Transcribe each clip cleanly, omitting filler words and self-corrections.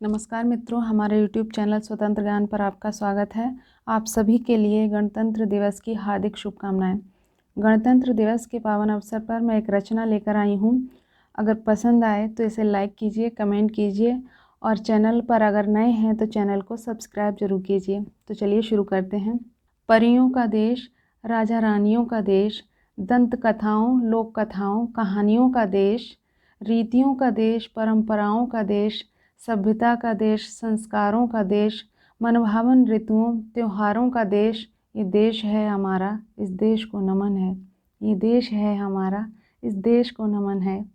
नमस्कार मित्रों, हमारे YouTube चैनल स्वतंत्र ज्ञान पर आपका स्वागत है। आप सभी के लिए गणतंत्र दिवस की हार्दिक शुभकामनाएं। गणतंत्र दिवस के पावन अवसर पर मैं एक रचना लेकर आई हूं। अगर पसंद आए तो इसे लाइक कीजिए, कमेंट कीजिए और चैनल पर अगर नए हैं तो चैनल को सब्सक्राइब जरूर कीजिए। तो चलिए शुरू करते हैं। परियों का देश, राजा रानियों का देश, दंत कथाओं, लोक कथाओं, कहानियों का देश, रीतियों का देश, परंपराओं का देश, सभ्यता का देश, संस्कारों का देश, मनभावन ऋतुओं, त्योहारों का देश। ये देश है हमारा, इस देश को नमन है। ये देश है हमारा, इस देश को नमन है।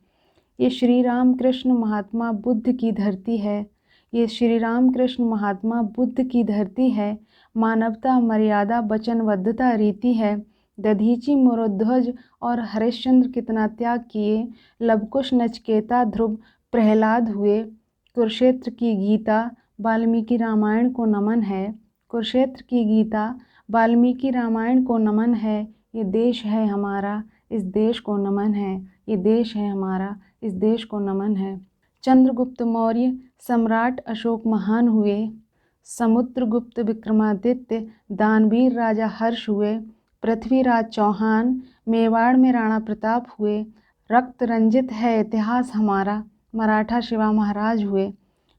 ये श्री राम कृष्ण महात्मा बुद्ध की धरती है। ये श्री राम कृष्ण महात्मा बुद्ध की धरती है। मानवता, मर्यादा, वचनबद्धता रीति है। दधीचि मोरोध्वज और हरिश्चंद्र कितना त्याग किए। लवकुश, नचिकेता, ध्रुव, प्रहलाद हुए। कुरुक्षेत्र की गीता, वाल्मीकि रामायण को नमन है। कुरुक्षेत्र की गीता, वाल्मीकि रामायण को नमन है। ये देश है हमारा, इस देश को नमन है। ये देश है हमारा, इस देश को नमन है। चंद्रगुप्त मौर्य, सम्राट अशोक महान हुए। समुद्रगुप्त, विक्रमादित्य, दानवीर राजा हर्ष हुए। पृथ्वीराज चौहान, मेवाड़ में राणा प्रताप हुए। रक्त रंजित है इतिहास हमारा, मराठा शिवा महाराज हुए।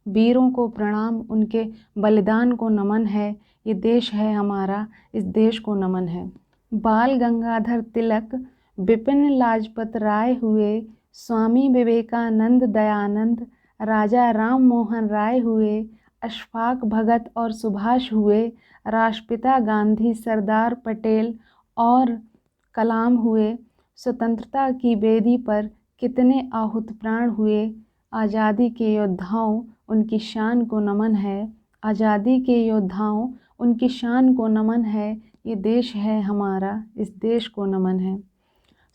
वीरों को प्रणाम, उनके बलिदान को नमन है। ये देश है हमारा, इस देश को नमन है। बाल गंगाधर तिलक, बिपिन लाजपत राय हुए। स्वामी विवेकानंद, दयानंद, राजा राम मोहन राय हुए। अशफाक भगत और सुभाष हुए। राष्ट्रपिता गांधी, सरदार पटेल और कलाम हुए। स्वतंत्रता की बेदी पर कितने आहुत प्राण हुए। आज़ादी के योद्धाओं, उनकी शान को नमन है। आज़ादी के योद्धाओं, उनकी शान को नमन है। ये देश है हमारा, इस देश को नमन है।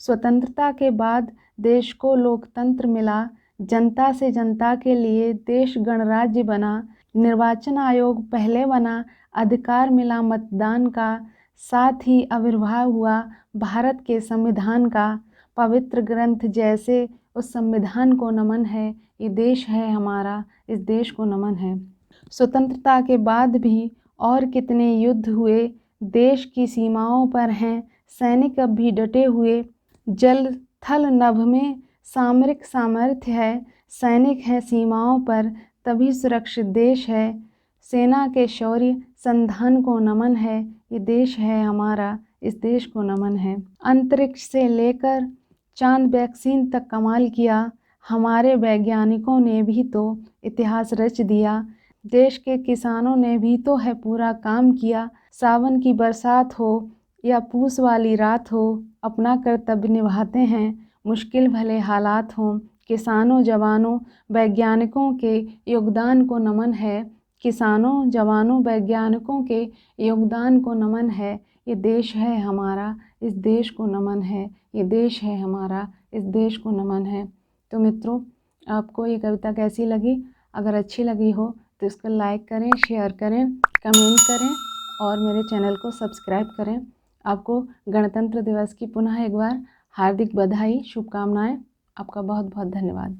स्वतंत्रता के बाद देश को लोकतंत्र मिला। जनता से जनता के लिए देश गणराज्य बना। निर्वाचन आयोग पहले बना। अधिकार मिला मतदान का। साथ ही आविर्भाव हुआ भारत के संविधान का। पवित्र ग्रंथ जैसे उस संविधान को नमन है। ये देश है हमारा, इस देश को नमन है। स्वतंत्रता के बाद भी और कितने युद्ध हुए। देश की सीमाओं पर हैं सैनिक अब भी डटे हुए। जल थल नभ में सामरिक सामर्थ्य है। सैनिक हैं सीमाओं पर, तभी सुरक्षित देश है। सेना के शौर्य संधान को नमन है। ये देश है हमारा, इस देश को नमन है। अंतरिक्ष से लेकर चांद वैक्सीन तक कमाल किया। हमारे वैज्ञानिकों ने भी तो इतिहास रच दिया। देश के किसानों ने भी तो है पूरा काम किया। सावन की बरसात हो या पूस वाली रात हो, अपना कर्तव्य निभाते हैं, मुश्किल भले हालात हों। किसानों, जवानों, वैज्ञानिकों के योगदान को नमन है। किसानों, जवानों, वैज्ञानिकों के योगदान को नमन है। ये देश है हमारा, इस देश को नमन है। ये देश है हमारा, इस देश को नमन है। तो मित्रों, आपको ये कविता कैसी लगी? अगर अच्छी लगी हो तो इसको लाइक करें, शेयर करें, कमेंट करें और मेरे चैनल को सब्सक्राइब करें। आपको गणतंत्र दिवस की पुनः एक बार हार्दिक बधाई, शुभकामनाएं। आपका बहुत बहुत धन्यवाद।